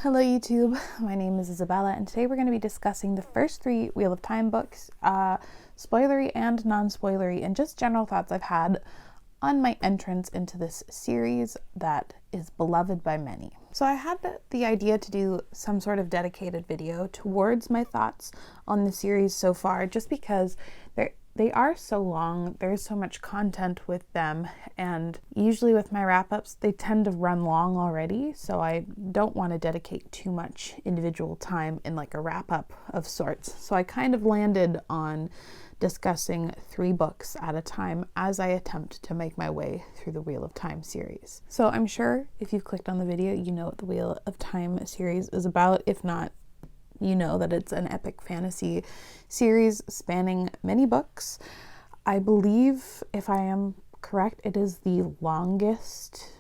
Hello YouTube, my name is Isabella and today we're going to be discussing the first 3 Wheel of Time books, spoilery and non-spoilery, and just general thoughts I've had on my entrance into this series that is beloved by many. So I had the idea to do some sort of dedicated video towards my thoughts on the series so far, just because they are so long, there's so much content with them, and usually with my wrap-ups they tend to run long already, so I don't want to dedicate too much individual time in like a wrap-up of sorts. So I kind of landed on discussing 3 books at a time as I attempt to make my way through the Wheel of Time series. So I'm sure if you've clicked on the video, you know what the Wheel of Time series is about. If not, you know that it's an epic fantasy series spanning many books. I believe, if I am correct, it is the longest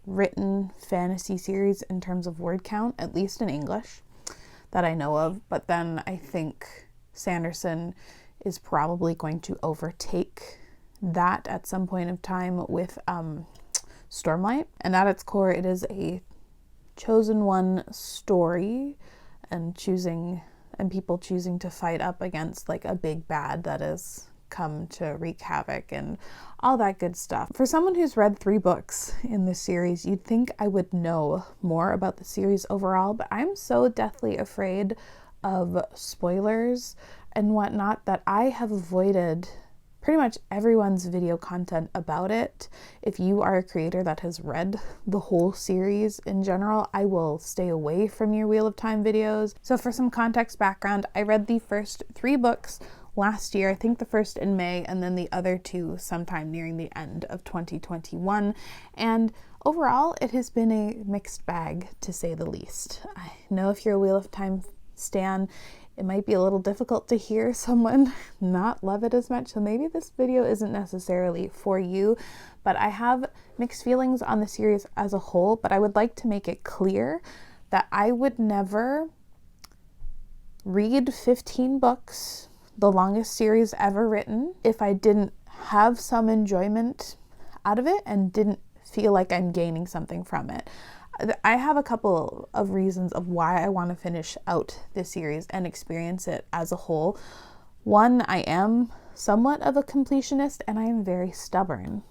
written fantasy series in terms of word count, at least in English, that I know of. But then I think Sanderson is probably going to overtake that at some point of time with Stormlight. And at its core, it is a chosen one story, and people choosing to fight up against like a big bad that has come to wreak havoc and all that good stuff. For someone who's read 3 books in this series, you'd think I would know more about the series overall, but I'm so deathly afraid of spoilers and whatnot that I have avoided pretty much everyone's video content about it. If you are a creator that has read the whole series in general, I will stay away from your Wheel of Time videos. So for some context background, I read the first 3 books last year, I think the first in May, and then the other 2 sometime nearing the end of 2021. And overall, it has been a mixed bag, to say the least. I know if you're a Wheel of Time stan, it might be a little difficult to hear someone not love it as much, so maybe this video isn't necessarily for you, but I have mixed feelings on the series as a whole. But I would like to make it clear that I would never read 15 books, the longest series ever written, if I didn't have some enjoyment out of it and didn't feel like I'm gaining something from it. I have a couple of reasons of why I want to finish out this series and experience it as a whole. One, I am somewhat of a completionist and I am very stubborn,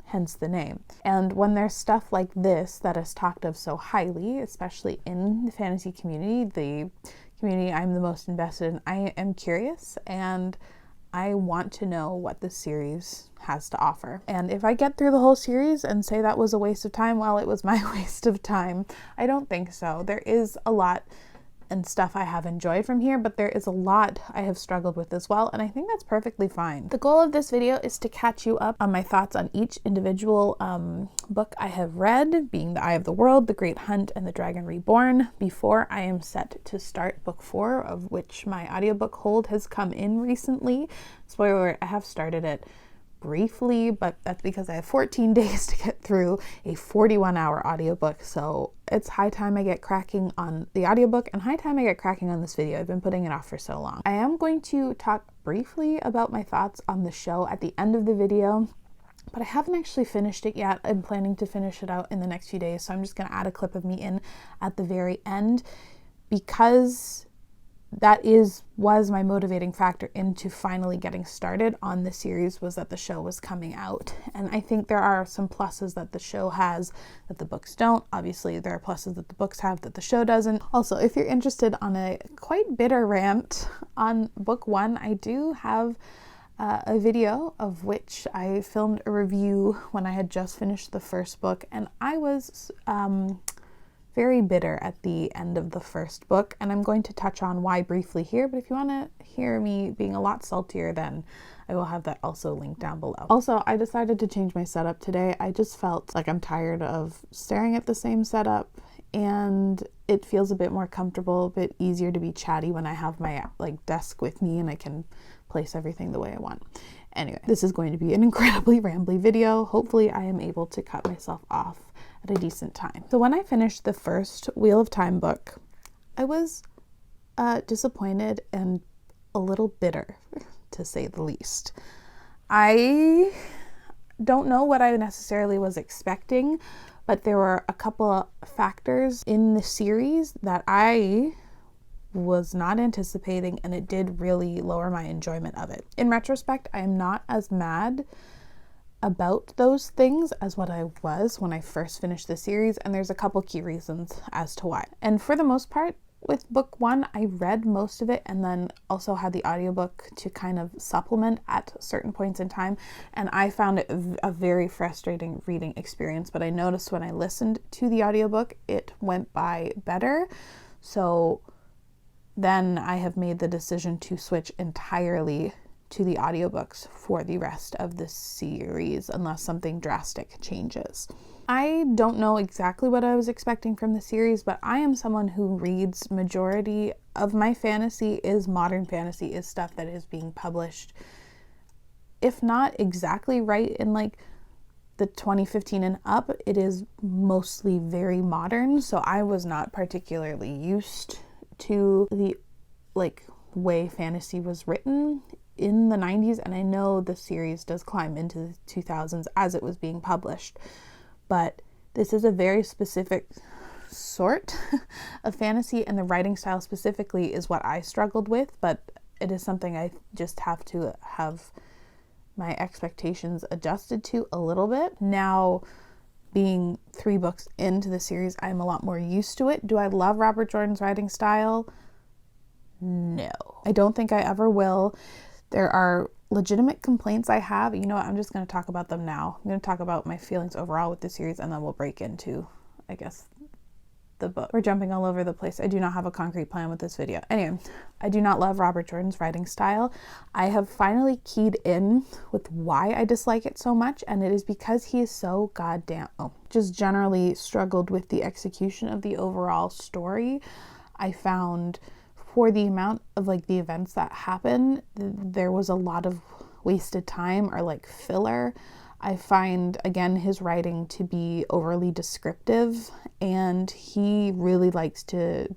hence the name. And when there's stuff like this that is talked of so highly, especially in the fantasy community, the community I'm the most invested in, I am curious and I want to know what this series has to offer. And if I get through the whole series and say that was a waste of time, well, it was my waste of time. I don't think so. There is a lot and stuff I have enjoyed from here, but there is a lot I have struggled with as well, and I think that's perfectly fine. The goal of this video is to catch you up on my thoughts on each individual book I have read, being The Eye of the World, The Great Hunt, and The Dragon Reborn, before I am set to start book 4, of which my audiobook hold has come in recently. Spoiler alert, I have started it briefly, but that's because I have 14 days to get through a 41-hour audiobook, so it's high time I get cracking on the audiobook and high time I get cracking on this video. I've been putting it off for so long. I am going to talk briefly about my thoughts on the show at the end of the video, but I haven't actually finished it yet. I'm planning to finish it out in the next few days, so I'm just going to add a clip of me in at the very end, because that was my motivating factor into finally getting started on the series, was that the show was coming out. And I think there are some pluses that the show has that the books don't. Obviously, there are pluses that the books have that the show doesn't. Also, if you're interested on a quite bitter rant on book 1, I do have a video of which I filmed a review when I had just finished the first book, and I was very bitter at the end of the first book, and I'm going to touch on why briefly here, but if you want to hear me being a lot saltier, then I will have that also linked down below. Also, I decided to change my setup today. I just felt like I'm tired of staring at the same setup, and it feels a bit more comfortable, a bit easier to be chatty when I have my desk with me and I can place everything the way I want. Anyway, this is going to be an incredibly rambly video. Hopefully I am able to cut myself off at a decent time. So when I finished the first Wheel of Time book, I was disappointed and a little bitter, to say the least. I don't know what I necessarily was expecting, but there were a couple of factors in the series that I was not anticipating, and it did really lower my enjoyment of it. In retrospect, I am not as mad about those things as what I was when I first finished the series, and there's a couple key reasons as to why. And for the most part, with book one, I read most of it and then also had the audiobook to kind of supplement at certain points in time, and I found it a very frustrating reading experience, but I noticed when I listened to the audiobook, it went by better. So then I have made the decision to switch entirely to the audiobooks for the rest of the series unless something drastic changes. I don't know exactly what I was expecting from the series, but I am someone who reads majority of my fantasy is modern fantasy, is stuff that is being published, if not exactly right in like the 2015 and up, it is mostly very modern. So I was not particularly used to the way fantasy was written in the 90s, and I know the series does climb into the 2000s as it was being published, but this is a very specific sort of fantasy, and the writing style specifically is what I struggled with, but it is something I just have to have my expectations adjusted to a little bit. Now, being 3 books into the series, I'm a lot more used to it. Do I love Robert Jordan's writing style? No, I don't think I ever will. There are legitimate complaints I have. You know what? I'm just going to talk about them now. I'm going to talk about my feelings overall with the series, and then we'll break into, I guess, the book. We're jumping all over the place. I do not have a concrete plan with this video. Anyway, I do not love Robert Jordan's writing style. I have finally keyed in with why I dislike it so much, and it is because he is so just generally struggled with the execution of the overall story. I found for the amount of the events that happen, there was a lot of wasted time or filler. I find, again, his writing to be overly descriptive, and he really likes to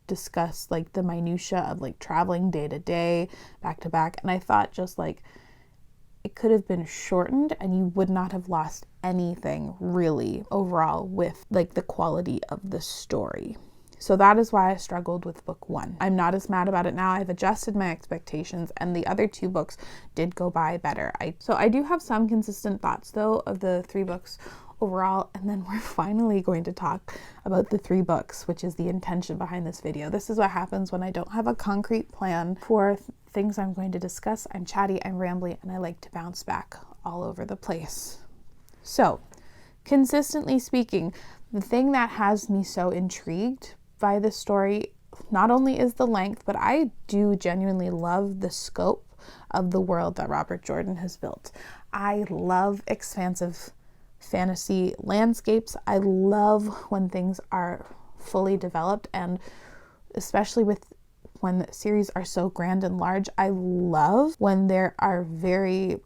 discuss the minutia of traveling day to day, back to back, and I thought just it could have been shortened and you would not have lost anything really overall with the quality of the story. So that is why I struggled with book 1. I'm not as mad about it now. I've adjusted my expectations, and the other 2 books did go by better. So I do have some consistent thoughts though of the 3 books overall, and then we're finally going to talk about the 3 books, which is the intention behind this video. This is what happens when I don't have a concrete plan for things I'm going to discuss. I'm chatty, I'm rambly, and I like to bounce back all over the place. So, consistently speaking, the thing that has me so intrigued by this story not only is the length, but I do genuinely love the scope of the world that Robert Jordan has built. I love expansive fantasy landscapes. I love when things are fully developed, and especially when the series are so grand and large. I love when there are very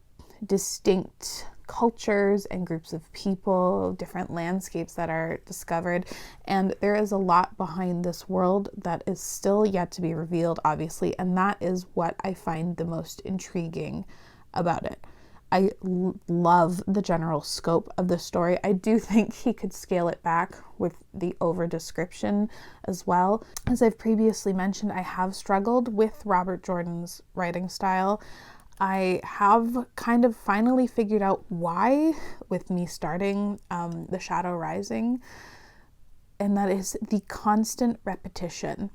distinct cultures and groups of people, different landscapes that are discovered, and there is a lot behind this world that is still yet to be revealed, obviously, and that is what I find the most intriguing about it. I love the general scope of the story. I do think he could scale it back with the over description as well. As I've previously mentioned, I have struggled with Robert Jordan's writing style. I have kind of finally figured out why with me starting The Shadow Rising, and that is the constant repetition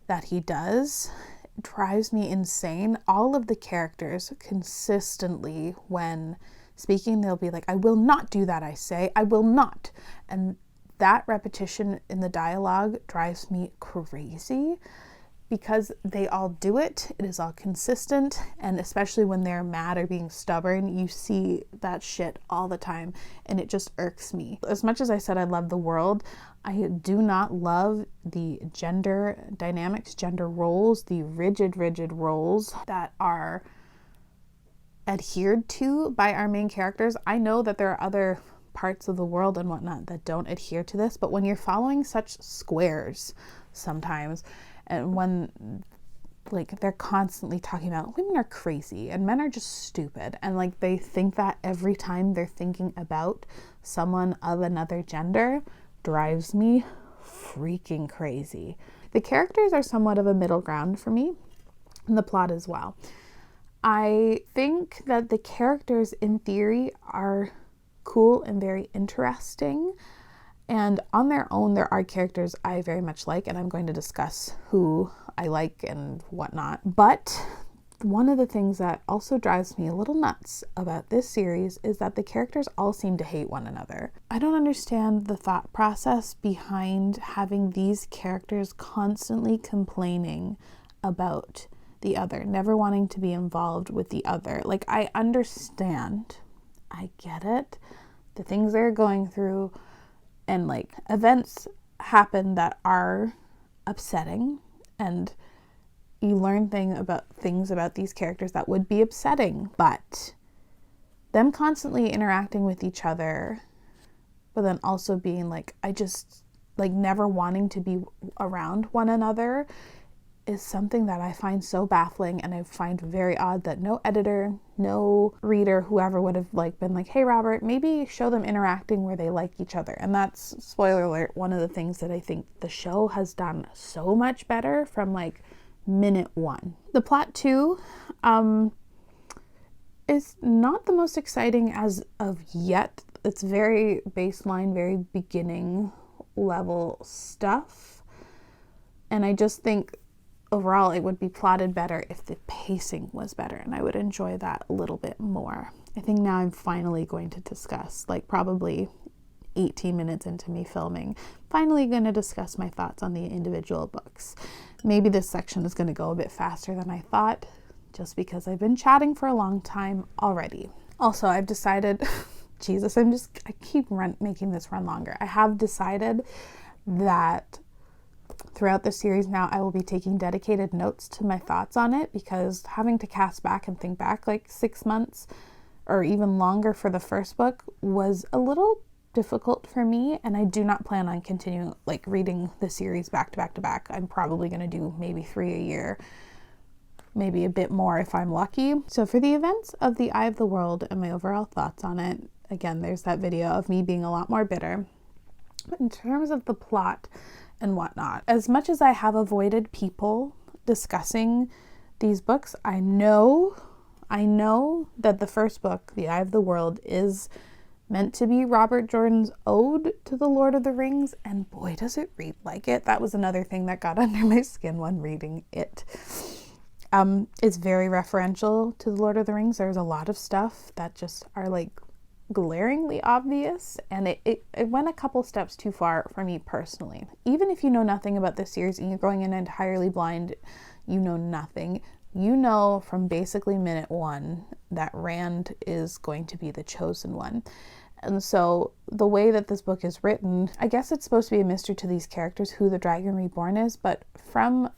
that he does drives me insane. All of the characters consistently, when speaking, they'll be like, I will not do that, I say, I will not. And that repetition in the dialogue drives me crazy, because they all do it. It is all consistent, and especially when they're mad or being stubborn, you see that shit all the time, and it just irks me. As much as I said I love the world, I do not love the gender dynamics, gender roles, the rigid roles that are adhered to by our main characters. I know that there are other parts of the world and whatnot that don't adhere to this, but when you're following such squares sometimes, and when they're constantly talking about women are crazy and men are just stupid, and they think that every time they're thinking about someone of another gender drives me freaking crazy. The characters are somewhat of a middle ground for me, and the plot as well. I think that the characters in theory are cool and very interesting, and on their own there are characters I very much like, and I'm going to discuss who I like and whatnot. But one of the things that also drives me a little nuts about this series is that the characters all seem to hate one another. I don't understand the thought process behind having these characters constantly complaining about the other, never wanting to be involved with the other. Like, I understand, I get it, the things they're going through, and like events happen that are upsetting, and you learn things about these characters that would be upsetting, but them constantly interacting with each other, but then also being like, I just like never wanting to be around one another is something that I find so baffling, and I find very odd that no editor, no reader, whoever would have like been like, hey Robert, maybe show them interacting where they like each other. And that's, spoiler alert, one of the things that I think the show has done so much better from like minute one. The plot too is not the most exciting as of yet. It's very baseline, very beginning level stuff, and I just think overall it would be plotted better if the pacing was better, and I would enjoy that a little bit more. I think now I'm finally going to discuss, like probably 18 minutes into me filming, finally going to discuss my thoughts on the individual books. Maybe this section is going to go a bit faster than I thought, just because I've been chatting for a long time already. Also, I've decided, Jesus, I keep making this run longer. I have decided that throughout the series now I will be taking dedicated notes to my thoughts on it, because having to cast back and think back like 6 months or even longer for the first book was a little difficult for me, and I do not plan on continuing like reading the series back to back to back. I'm probably going to do maybe 3 a year, maybe a bit more if I'm lucky. So for the events of The Eye of the World and my overall thoughts on it, again, there's that video of me being a lot more bitter. But in terms of the plot and whatnot, as much as I have avoided people discussing these books, I know that the first book, The Eye of the World, is meant to be Robert Jordan's ode to the Lord of the Rings, and boy does it read like it. That was another thing that got under my skin when reading it. It's very referential to the Lord of the Rings. There's a lot of stuff that just are like glaringly obvious, and it went a couple steps too far for me personally. Even if you know nothing about this series and you're going in entirely blind, you know nothing, you know from basically minute one that Rand is going to be the chosen one. And so the way that this book is written, I guess it's supposed to be a mystery to these characters who the Dragon Reborn is, but from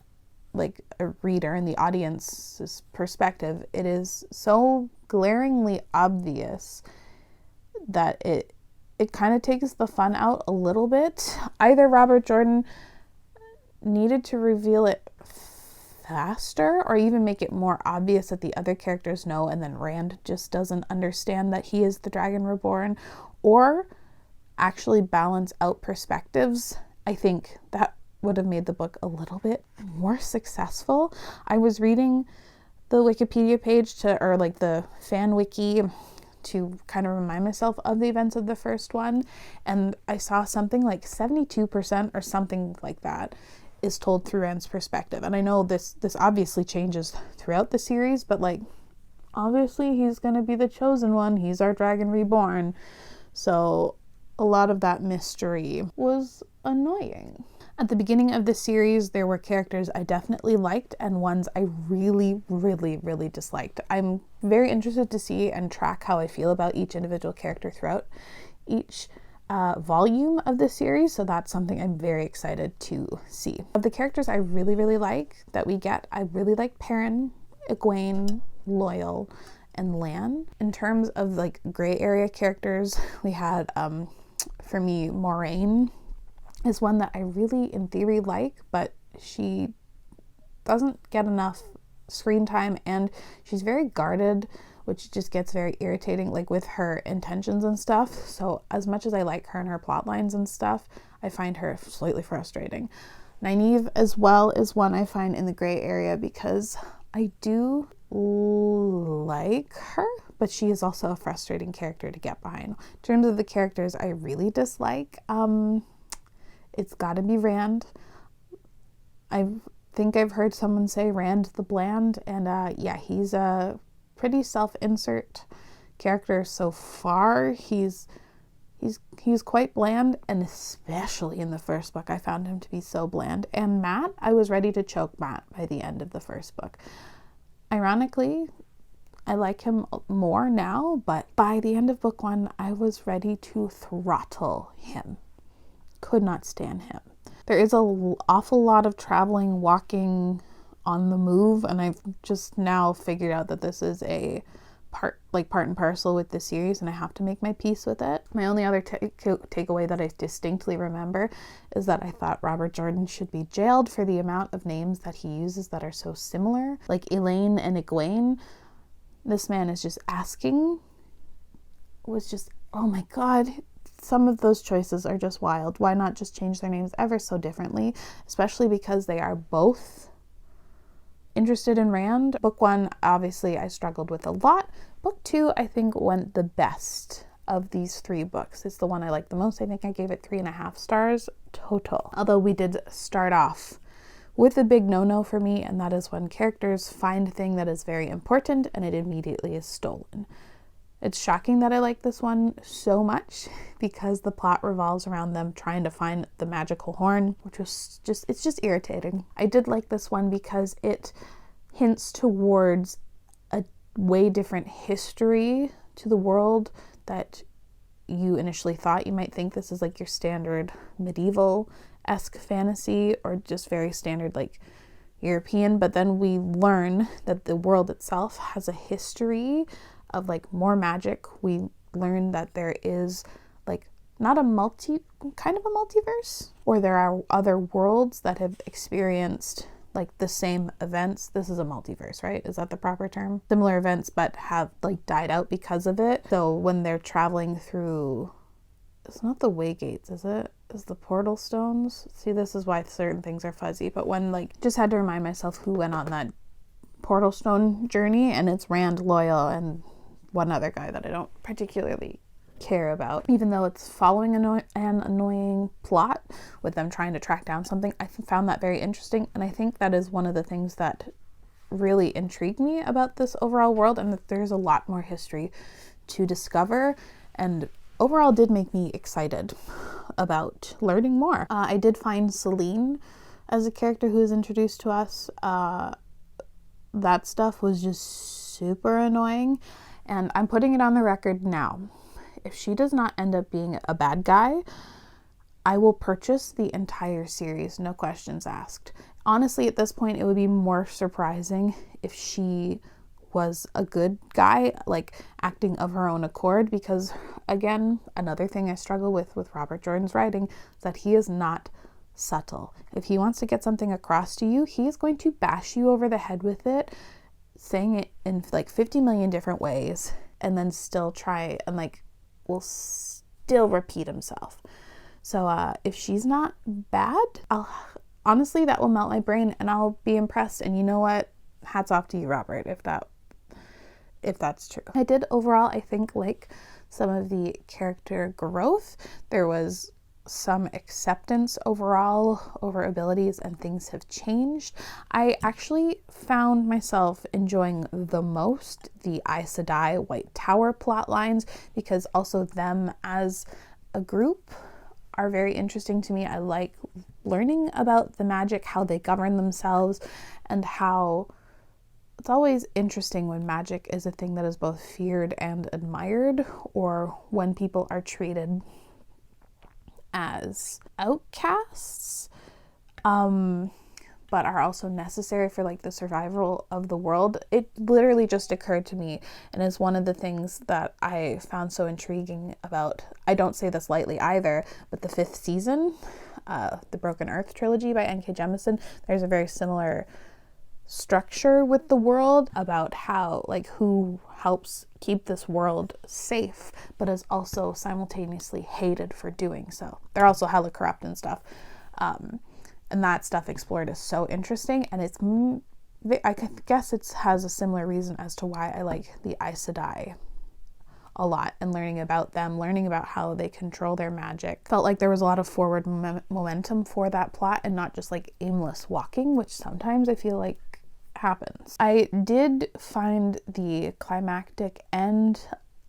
like a reader and the audience's perspective, it is so glaringly obvious that it kind of takes the fun out a little bit. Either Robert Jordan needed to reveal it faster, or even make it more obvious that the other characters know, and then Rand just doesn't understand that he is the Dragon Reborn, or actually balance out perspectives. I think that would have made the book a little bit more successful. I was reading the Wikipedia page or like the fan wiki to kind of remind myself of the events of the first one, and I saw something like 72% or something like that is told through Rand's perspective. And I know this obviously changes throughout the series, but like obviously he's going to be the chosen one. He's our Dragon Reborn. So a lot of that mystery was annoying. At the beginning of the series, there were characters I definitely liked and ones I really, really, really disliked. I'm very interested to see and track how I feel about each individual character throughout each volume of the series, so that's something I'm very excited to see. Of the characters I really, really like that we get, I really like Perrin, Egwene, Loyal, and Lan. In terms of like gray area characters, we had, for me, Moraine is one that I really, in theory, like, but she doesn't get enough screen time, and she's very guarded which just gets very irritating, like with her intentions and stuff. So as much as I like her and her plot lines and stuff, I find her slightly frustrating. Nynaeve as well is one I find in the gray area because I do like her, but she is also a frustrating character to get behind. In terms of the characters I really dislike, it's gotta be Rand. I think I've heard someone say Rand the Bland, and yeah, he's a pretty self-insert character so far. He's quite bland, and especially in the first book I found him to be so bland. And Matt, I was ready to choke Matt by the end of the first book. Ironically, I like him more now, but by the end of book 1 I was ready to throttle him. Could not stand him. There is an awful lot of traveling, walking, on the move, and I've just now figured out that this is a part and parcel with the series, and I have to make my peace with it. My only other takeaway that I distinctly remember is that I thought Robert Jordan should be jailed for the amount of names that he uses that are so similar, like Elaine and Egwene. This man is just asking, was just, oh my god, some of those choices are just wild. Why not just change their names ever so differently, especially because they are both interested in Rand. Book 1, obviously, I struggled with a lot. Book 2, I think, went the best of these 3 books. It's the one I liked the most. I think I gave it 3.5 stars total. Although we did start off with a big no-no for me, and that is when characters find a thing that is very important and it immediately is stolen. It's shocking that I like this one so much because the plot revolves around them trying to find the magical horn, which was it's just irritating. I did like this one because it hints towards a way different history to the world that you initially thought. You might think this is like your standard medieval-esque fantasy or just very standard like European, but then we learn that the world itself has a history of like more magic. We learn that there is like not a kind of a multiverse, or there are other worlds that have experienced like the same events. This is a multiverse, right? Is that the proper term? Similar events, but have like died out because of it. So when they're traveling through, it's not the Waygates, is it? Is the portal stones? See, this is why certain things are fuzzy. But when like, just had to remind myself who went on that portal stone journey, and it's Rand, Loyal, and one other guy that I don't particularly care about, even though it's following an annoying plot with them trying to track down something. I found that very interesting, and I think that is one of the things that really intrigued me about this overall world, and that there's a lot more history to discover, and overall did make me excited about learning more. I did find Celine as a character who is introduced to us. That stuff was just super annoying, and I'm putting it on the record now. If she does not end up being a bad guy, I will purchase the entire series, no questions asked. Honestly, at this point, it would be more surprising if she was a good guy, like acting of her own accord, because again, another thing I struggle with Robert Jordan's writing is that he is not subtle. If he wants to get something across to you, he is going to bash you over the head with it, saying it in like 50 million different ways, and then still try and like will still repeat himself. So if she's not bad, honestly, that will melt my brain and I'll be impressed. And you know what? Hats off to you, Robert, if that's true. I did overall, I think, like some of the character growth. There was some acceptance overall over abilities, and things have changed. I actually found myself enjoying the most the Aes Sedai White Tower plot lines, because also them as a group are very interesting to me. I like learning about the magic, how they govern themselves, and how it's always interesting when magic is a thing that is both feared and admired, or when people are treated as outcasts, but are also necessary for like the survival of the world. It literally just occurred to me, and is one of the things that I found so intriguing about, I don't say this lightly either, but the 5th season, the Broken Earth trilogy by N.K. Jemisin, there's a very similar structure with the world, about how, like, who helps keep this world safe, but is also simultaneously hated for doing so. They're also hella corrupt and stuff. And that stuff explored is so interesting, and it's, I guess it has a similar reason as to why I like the Aes Sedai a lot, and learning about them, learning about how they control their magic. Felt like there was a lot of forward momentum for that plot, and not just like aimless walking, which sometimes I feel like happens. I did find the climactic end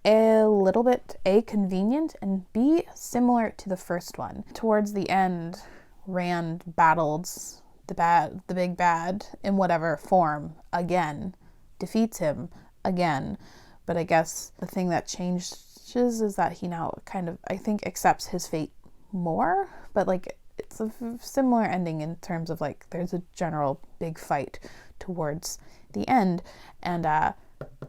a little bit A, convenient, and B, similar to the first one. Towards the end, Rand battles the big bad in whatever form again, defeats him again. But I guess the thing that changes is that he now kind of, I think, accepts his fate more. But like, it's a similar ending in terms of like, there's a general big fight towards the end. And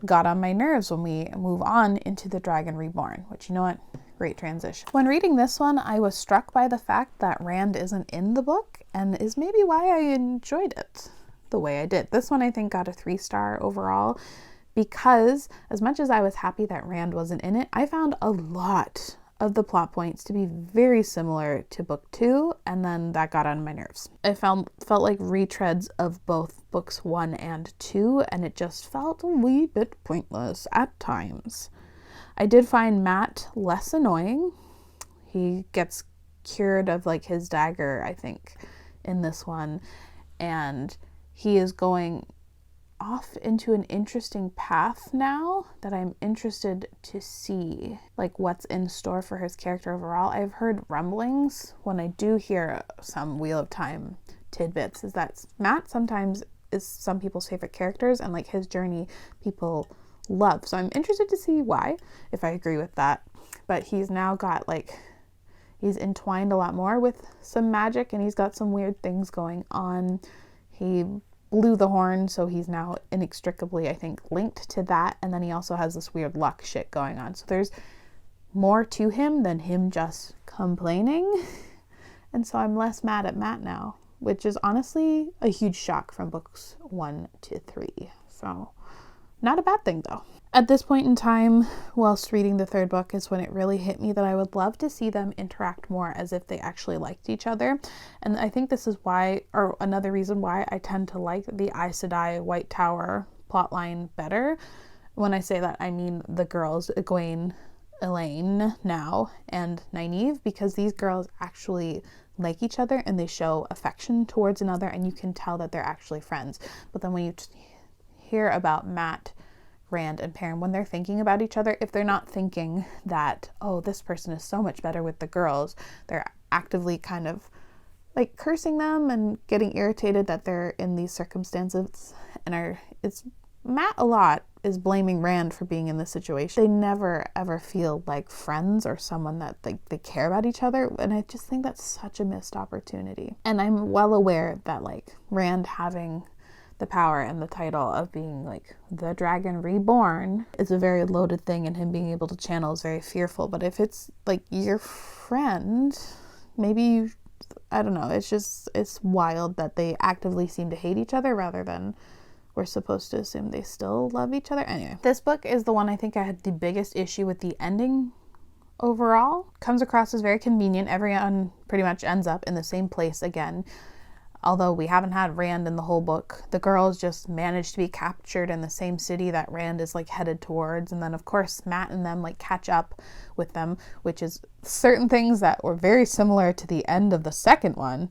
got on my nerves when we move on into the Dragon Reborn, which, you know what? Great transition. When reading this one, I was struck by the fact that Rand isn't in the book, and is maybe why I enjoyed it the way I did. This one I think got a 3-star overall, because as much as I was happy that Rand wasn't in it, I found a lot of the plot points to be very similar to book 2, and then that got on my nerves. It felt like retreads of both books 1 and 2, and it just felt a wee bit pointless at times. I did find Matt less annoying. He gets cured of like his dagger, I think, in this one, and he is going off into an interesting path now that I'm interested to see, like, what's in store for his character overall. I've heard rumblings, when I do hear some Wheel of Time tidbits, is that Matt sometimes is some people's favorite characters, and like his journey people love. So I'm interested to see why, if I agree with that. But he's now got like, he's entwined a lot more with some magic, and he's got some weird things going on. He blew the horn, so he's now inextricably, I think, linked to that. And then he also has this weird luck shit going on. So there's more to him than him just complaining. And so I'm less mad at Matt now, which is honestly a huge shock from books 1 to 3. So not a bad thing though. At this point in time, whilst reading the third book, is when it really hit me that I would love to see them interact more as if they actually liked each other. And I think this is why, or another reason why, I tend to like the Aes Sedai White Tower plotline better. When I say that, I mean the girls, Egwene, Elaine now, and Nynaeve, because these girls actually like each other and they show affection towards another, and you can tell that they're actually friends. But then when you hear about Matt, Rand, and Perrin, when they're thinking about each other, if they're not thinking that, oh, this person is so much better with the girls, they're actively kind of like cursing them and getting irritated that they're in these circumstances, and it's Matt a lot is blaming Rand for being in this situation. They never ever feel like friends or someone that they care about each other, and I just think that's such a missed opportunity. And I'm well aware that like Rand having the power and the title of being like the Dragon Reborn is a very loaded thing, and him being able to channel is very fearful. But if it's like your friend, maybe I don't know, it's wild that they actively seem to hate each other rather than we're supposed to assume they still love each other. Anyway, this book is the one I think I had the biggest issue with the ending overall. Comes across as very convenient. Everyone pretty much ends up in the same place again. Although we haven't had Rand in the whole book, the girls just managed to be captured in the same city that Rand is like headed towards. And then of course Matt and them like catch up with them, which is certain things that were very similar to the end of the second one.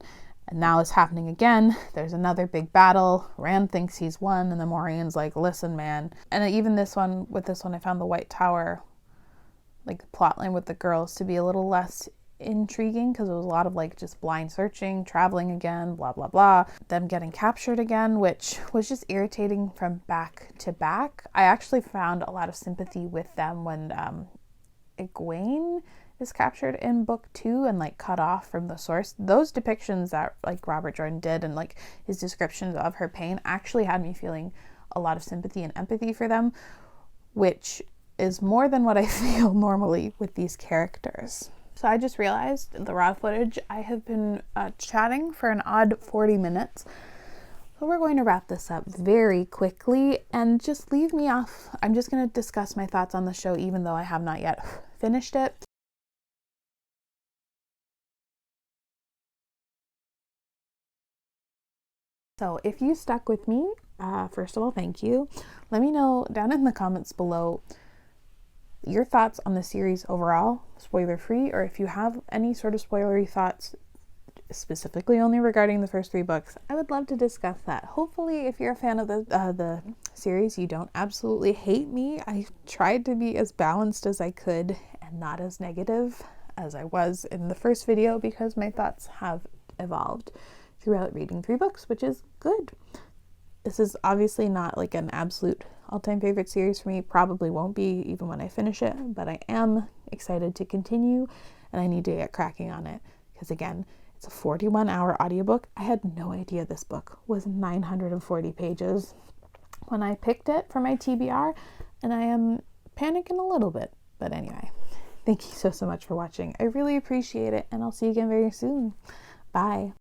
And now it's happening again. There's another big battle. Rand thinks he's won, and the Moraine's like, listen, man. And even with this one, I found the White Tower, like the plotline with the girls, to be a little less intriguing, because it was a lot of like just blind searching, traveling again, blah blah blah, them getting captured again, which was just irritating from back to back. I actually found a lot of sympathy with them when Egwene is captured in book 2 and like cut off from the source. Those depictions that like Robert Jordan did, and like his descriptions of her pain, actually had me feeling a lot of sympathy and empathy for them, which is more than what I feel normally with these characters. So I just realized in the raw footage I have been chatting for an odd 40 minutes, So we're going to wrap this up very quickly and just leave me off. I'm just going to discuss my thoughts on the show, even though I have not yet finished it. So if you stuck with me, first of all, thank you. Let me know down in the comments below your thoughts on the series overall, spoiler free, or if you have any sort of spoilery thoughts specifically only regarding the first 3 books. I would love to discuss that. Hopefully, if you're a fan of the series, you don't absolutely hate me. I tried to be as balanced as I could and not as negative as I was in the first video, because my thoughts have evolved throughout reading 3 books, which is good. This is obviously not like an absolute all-time favorite series for me. Probably won't be even when I finish it, but I am excited to continue, and I need to get cracking on it because, again, it's a 41-hour audiobook. I had no idea this book was 940 pages when I picked it for my TBR, and I am panicking a little bit. But anyway, thank you so much for watching. I really appreciate it, and I'll see you again very soon. Bye.